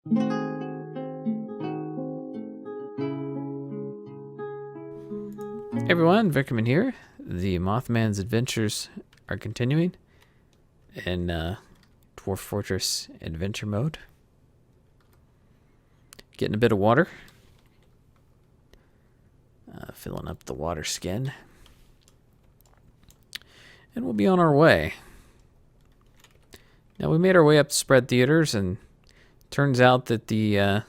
Hey everyone, Vickerman here. The Mothman's adventures are continuing in Dwarf Fortress adventure mode. Getting a bit of water. Filling up the water skin. And we'll be on our way. Now we made our way up to Spread Theaters, and turns out that the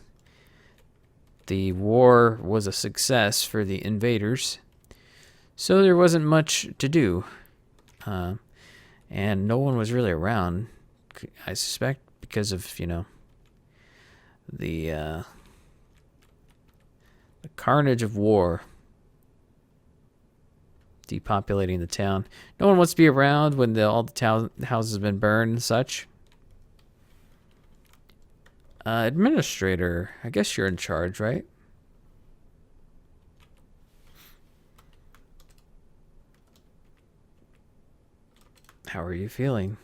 war was a success for the invaders. So there wasn't much to do, and no one was really around, I suspect because of, you know, the carnage of war depopulating the town. No one wants to be around when all the houses have been burned and such. Administrator, I guess you're in charge, right? How are you feeling?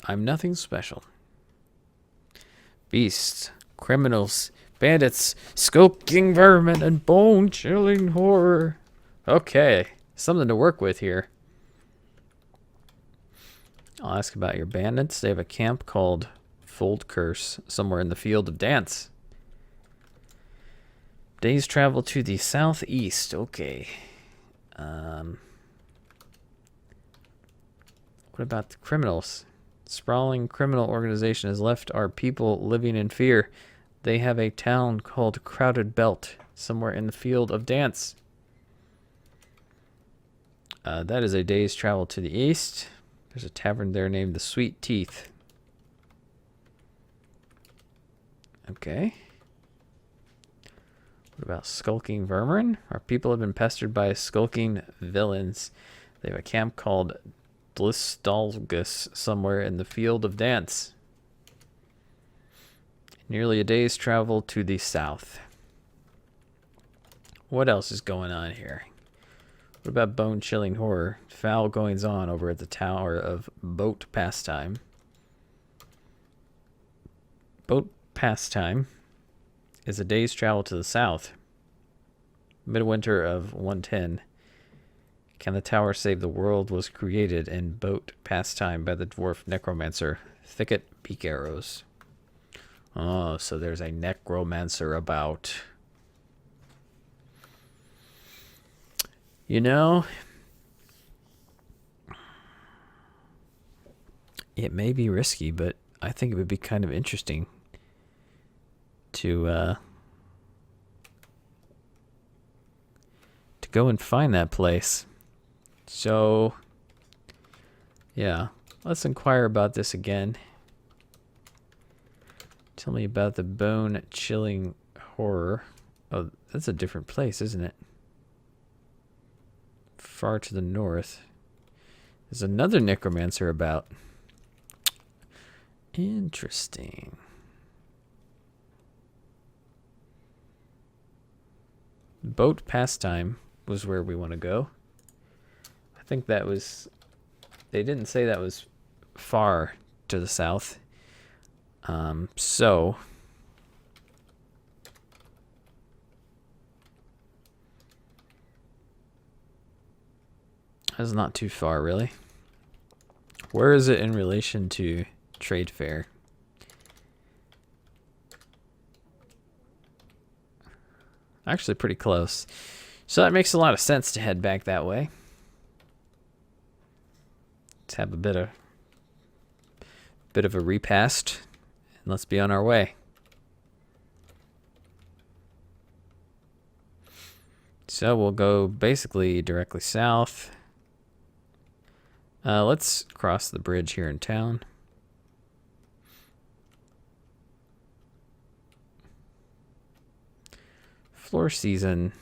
I'm nothing special. Beasts, criminals, bandits, skulking vermin, and bone-chilling horror. Okay, something to work with here. I'll ask about your bandits. They have a camp called Fold Curse somewhere in the Field of Dance. Day's travel to the southeast. Okay. What about the criminals? Sprawling criminal organization has left our people living in fear. They have a town called Crowded Belt, somewhere in the Field of Dance. That is a day's travel to the east. There's a tavern there named the Sweet Teeth. Okay. What about skulking vermin? Our people have been pestered by skulking villains. They have a camp called Blissdalgus somewhere in the Field of Dance. Nearly a day's travel to the south. What else is going on here? What about bone-chilling horror? Foul goings on over at the Tower of Boat Pastime. Boat Pastime is a day's travel to the south. Midwinter of 110. Can the tower save the world was created in Boat Pastime by the dwarf Necromancer. Thicket Peak Arrows. Oh, so there's a Necromancer about. You know, it may be risky, but I think it would be kind of interesting to go and find that place. So, yeah, let's inquire about this again. Tell me about the bone-chilling horror. Oh, that's a different place, isn't it? Far to the north. There's another Necromancer about. Interesting. Boat Pastime was where we want to go. I think that was. They didn't say that was far to the south. So. That's not too far, really. Where is it in relation to Trade Fair? Actually pretty close. So that makes a lot of sense to head back that way. Let's have a bit of a repast, and let's be on our way. So we'll go basically directly south. Let's cross the bridge here in town. Floor season.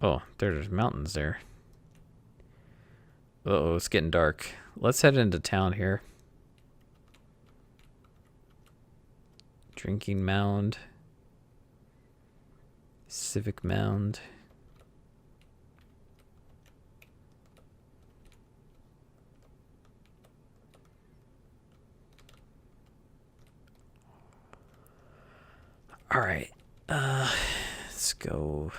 Oh, there's mountains there. Uh-oh, it's getting dark. Let's head into town here. Drinking mound. Civic mound. All right. Let's go.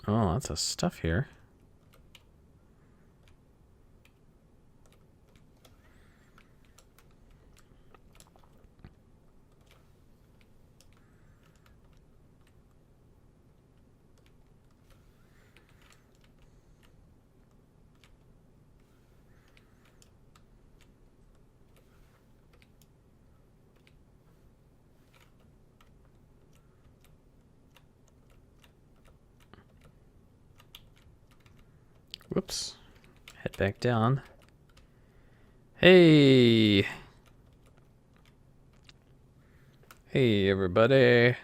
Oh, lots of stuff here. Whoops. Head back down. Hey! Hey, everybody.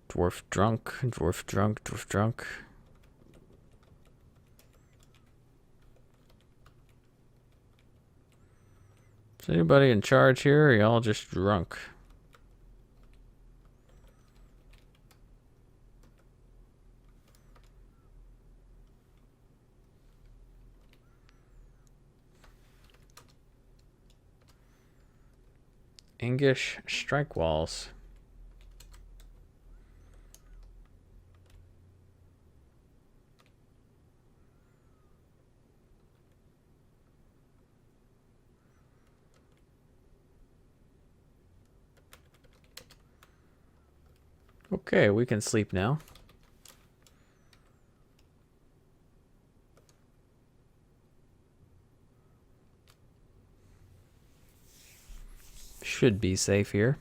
Dwarf drunk, dwarf drunk, dwarf drunk. Is anybody in charge here, or are y'all just drunk? English strike walls. Okay, we can sleep now. Should be safe here.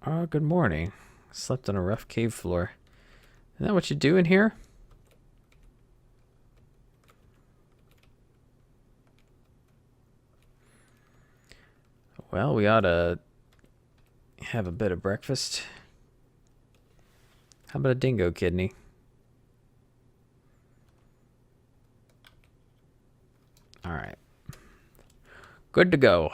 Oh, good morning. Slept on a rough cave floor. Isn't that what you do in here? Well, we ought to have a bit of breakfast. How about a dingo kidney? All right. Good to go.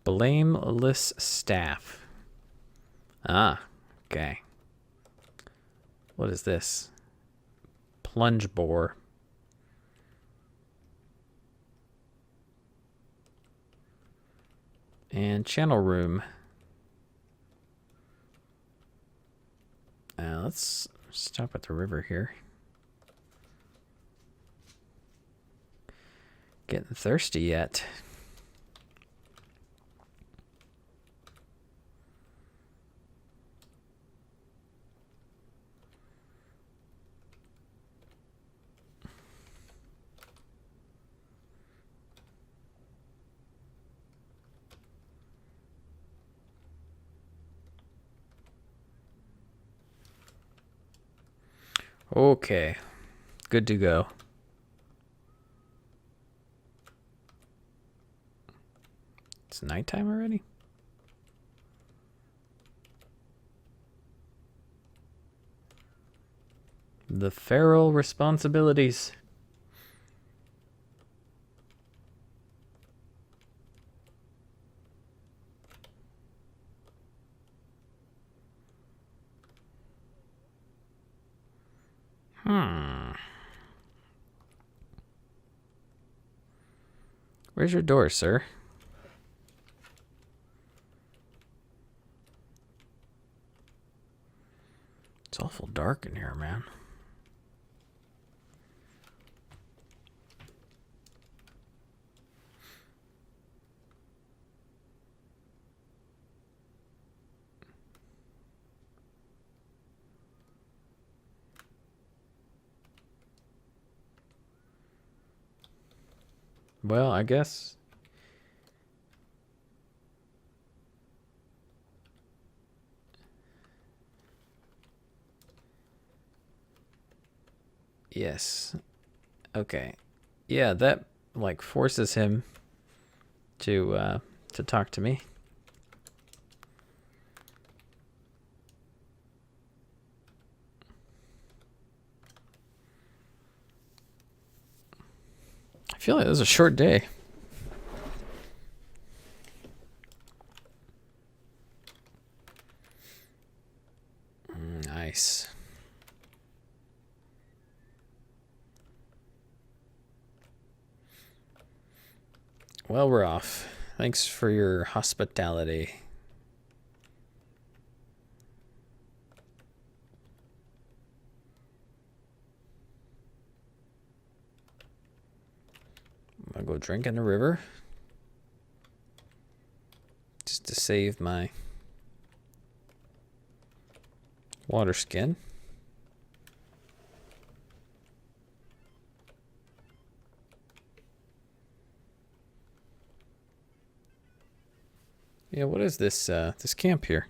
Blameless staff. Ah, okay. What is this? Plunge bore. And channel room. Let's stop at the river here. Getting thirsty yet. Okay, good to go. It's nighttime already? The feral responsibilities. Where's your door, sir? It's awful dark in here, man. Well, I guess. Yes. Okay. Yeah, that like forces him to talk to me. I feel like it was a short day. Nice. Well, we're off. Thanks for your hospitality. I'm gonna go drink in the river. Just to save my water skin. Yeah, what is this this camp here?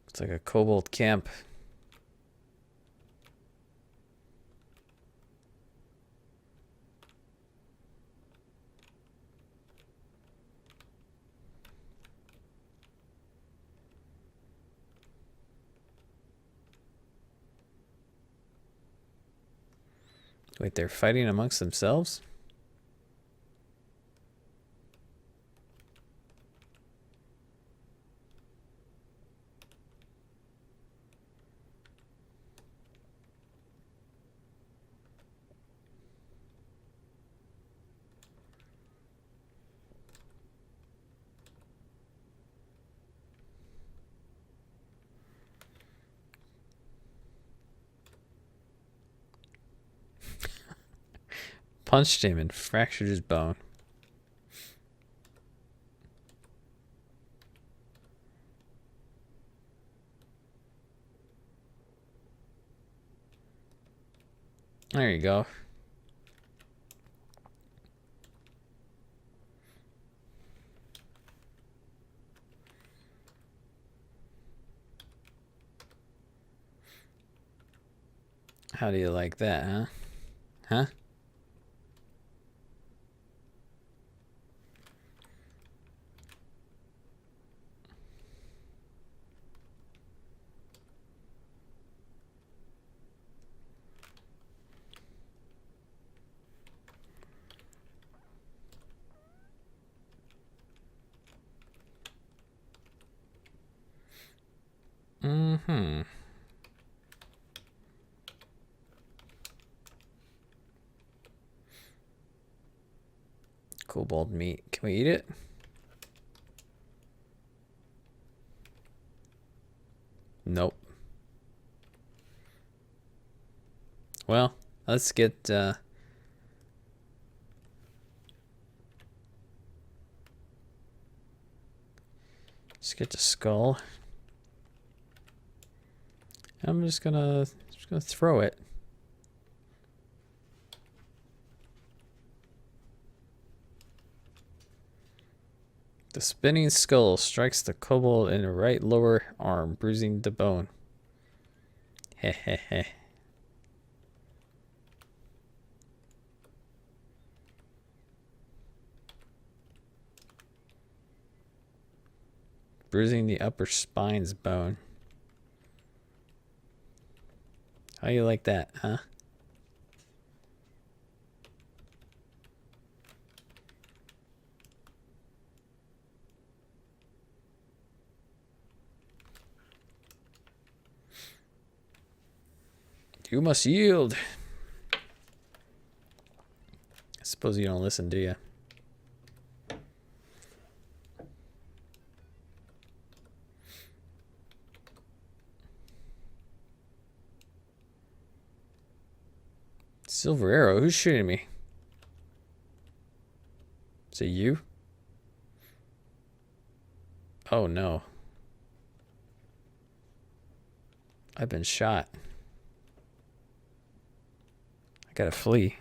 It's like a Cobell Camp. Wait, they're fighting amongst themselves? Punched him and fractured his bone. There you go. How do you like that, huh? Huh? Mm-hmm. Kobold meat. Can we eat it? Nope. Well, let's get let's get the skull. I'm just gonna throw it. The spinning skull strikes the kobold in the right lower arm, bruising the bone. Hehehe. Bruising the upper spine's bone. How you like that, huh? You must yield. I suppose you don't listen, do you? Silver arrow? Who's shooting me? Is it you? Oh no. I've been shot. I gotta flee.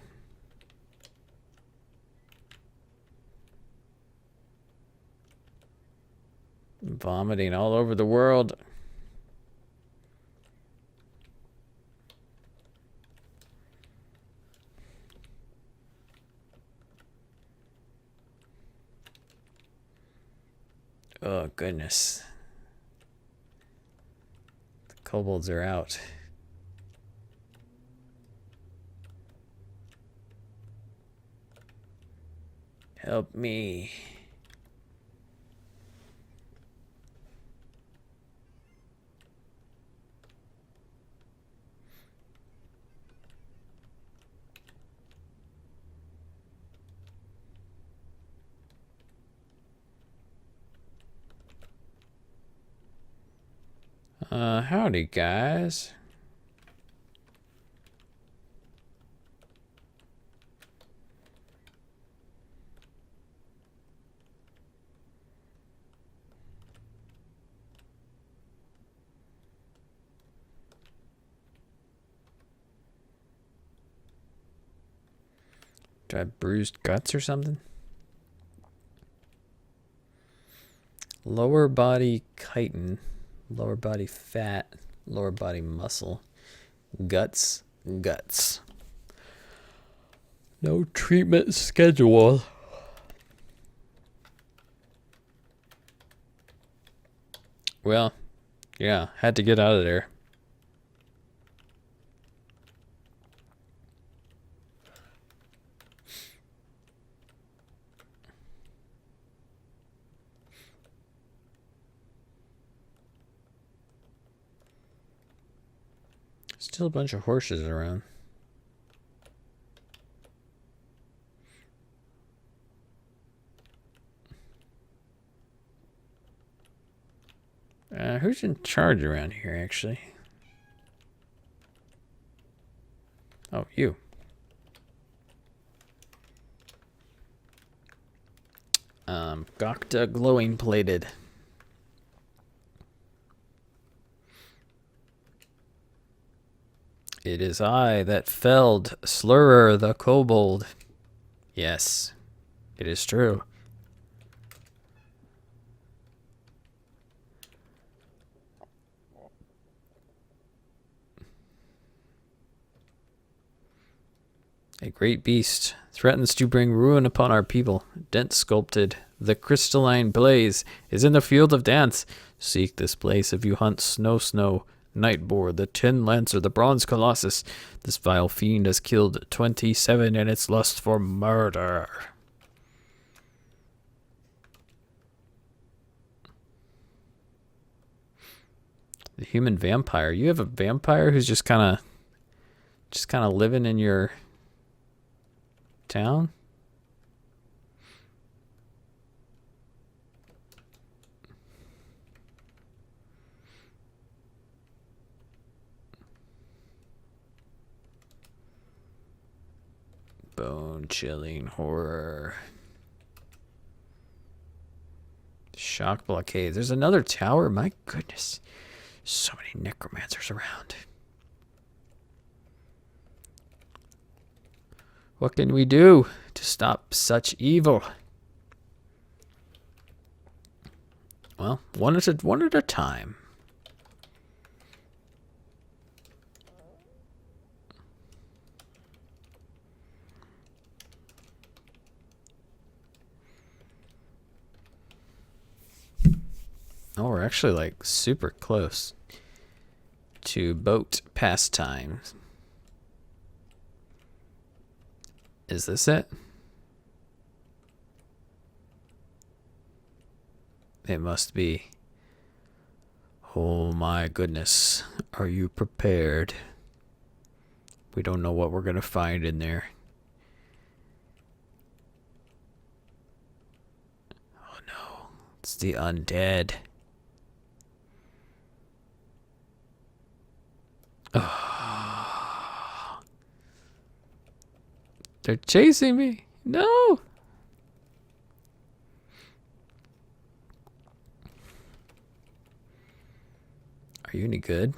Vomiting all over the world. Oh, goodness. The kobolds are out. Help me. Howdy, guys. Do I have bruised guts or something? Lower body chitin. Lower body fat. Lower body muscle. Guts. Guts. No treatment schedule. Well, yeah, had to get out of there. Still a bunch of horses around. Who's in charge around here, actually? Oh, you. Gokta glowing plated. It is I that felled Slurrer the Kobold. Yes, it is true. A great beast threatens to bring ruin upon our people. Dent sculpted, the crystalline blaze is in the field of dance. Seek this place if you hunt snow. Nightboar, the Tin Lancer, the Bronze Colossus. This vile fiend has killed 27 in its lust for murder. The human vampire. You have a vampire who's just kind of living in your town? Bone-chilling horror. Shock blockades. There's another tower. My goodness. So many necromancers around. What can we do to stop such evil? Well, one at a time. Oh, we're actually like super close to boat pastimes. Is this it? It must be. Oh my goodness. Are you prepared? We don't know what we're going to find in there. Oh no. It's the undead. Oh. They're chasing me. No. Are you any good?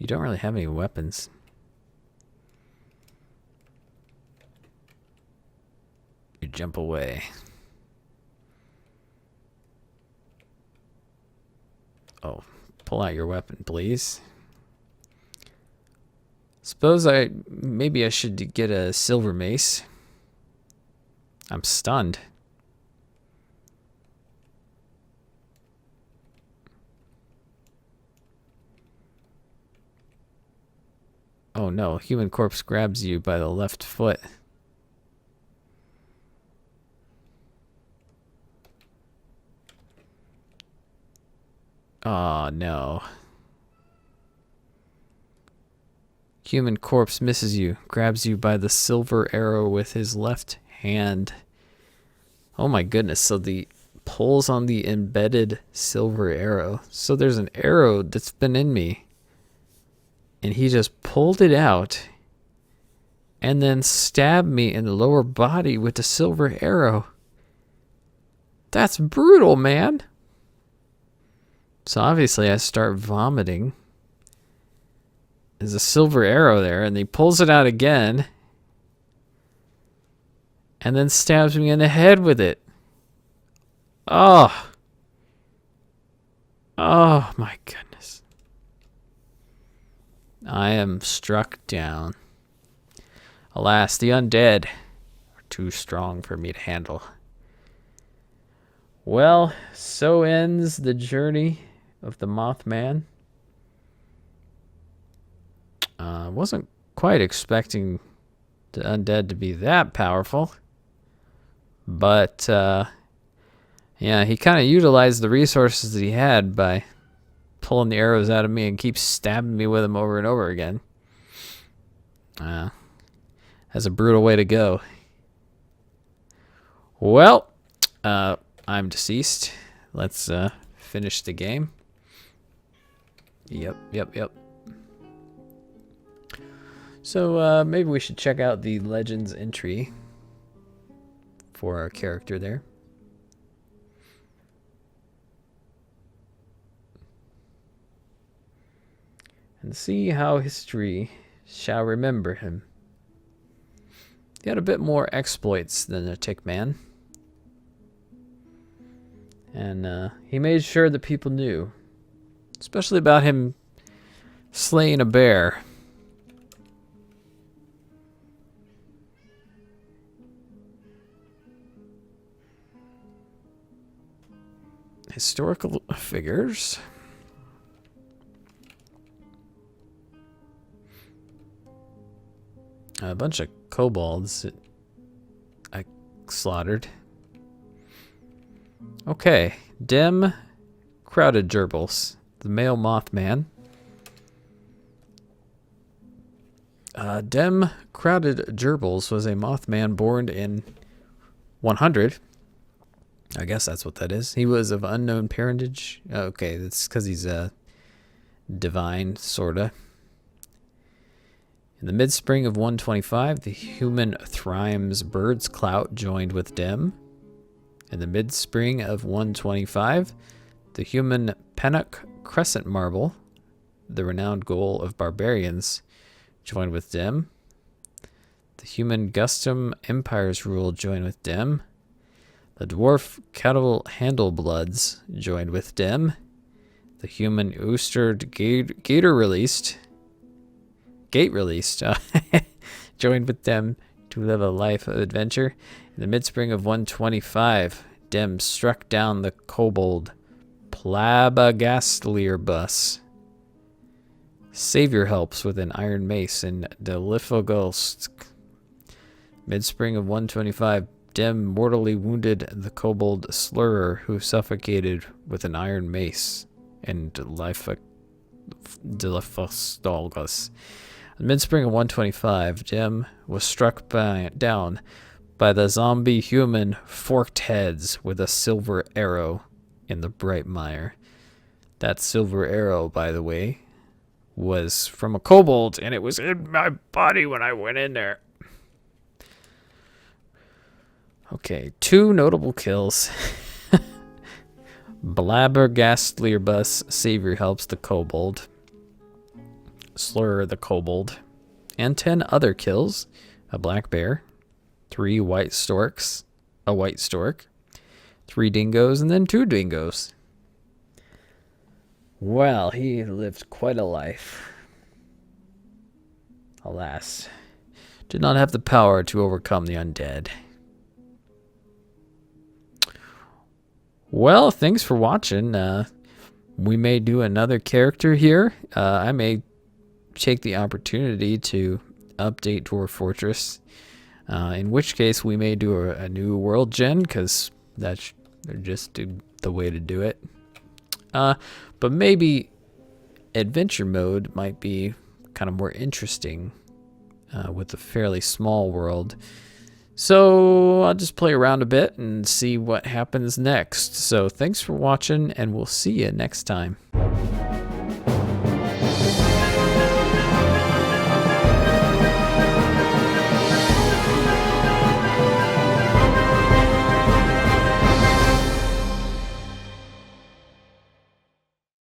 You don't really have any weapons. You jump away. Oh, pull out your weapon, please. Suppose maybe I should get a silver mace. I'm stunned. Oh no, human corpse grabs you by the left foot. Oh no. Human corpse misses you, grabs you by the silver arrow with his left hand. Oh my goodness, so the pulls on the embedded silver arrow. So there's an arrow that's been in me. And he just pulled it out and then stabbed me in the lower body with the silver arrow. That's brutal, man. So obviously I start vomiting. There's a silver arrow there, and he pulls it out again and then stabs me in the head with it. Oh. Oh my goodness. I am struck down. Alas, the undead are too strong for me to handle. Well, so ends the journey of the Mothman. I wasn't quite expecting the undead to be that powerful. But, yeah, he kind of utilized the resources that he had by pulling the arrows out of me and keeps stabbing me with them over and over again. That's a brutal way to go. Well, I'm deceased. Let's finish the game. Yep. So maybe we should check out the Legends entry for our character there. And see how history shall remember him. He had a bit more exploits than the Tick Man. And he made sure that people knew. Especially about him slaying a bear. Historical figures. A bunch of kobolds that I slaughtered. Okay, Dem Crowded Gerbils, the male Mothman. Dem Crowded Gerbils was a Mothman born in 100. I guess that's what that is. He was of unknown parentage. Okay, that's because he's divine, sorta. In the mid-spring of 125, the human Thrymes Bird's Clout joined with Dem. In the mid-spring of 125, the human Pennock Crescent Marble, the renowned goal of barbarians, joined with Dem. The human Gustum Empire's Rule joined with Dem. The dwarf Kettle Handlebloods joined with Dem. The human Oostered Gate released, joined with Dem to live a life of adventure. In the mid-spring of 125, Dem struck down the kobold Plabagastlirbus. Savior helps with an iron mace in Delifogolsk. Mid-spring of 125, Dem mortally wounded the kobold Slurrer, who suffocated with an iron mace in Delifostolgus. In mid-spring of 125, Dem was struck down by the zombie human Forked Heads with a silver arrow in the Bright Mire. That silver arrow, by the way, was from a kobold, and it was in my body when I went in there. Okay, 2 notable kills. Blabbergastlirbus Savior helps the kobold. Slur the Kobold, and 10 other kills, a black bear, 3 white storks, a white stork, 3 dingoes, and then 2 dingoes. Well, he lived quite a life. Alas, did not have the power to overcome the undead. Well, thanks for watching. We may do another character here. I may take the opportunity to update Dwarf Fortress, in which case we may do a new world gen, because that's just the way to do it. But maybe adventure mode might be kind of more interesting with a fairly small world. So I'll just play around a bit and see what happens next. So thanks for watching, and we'll see you next time.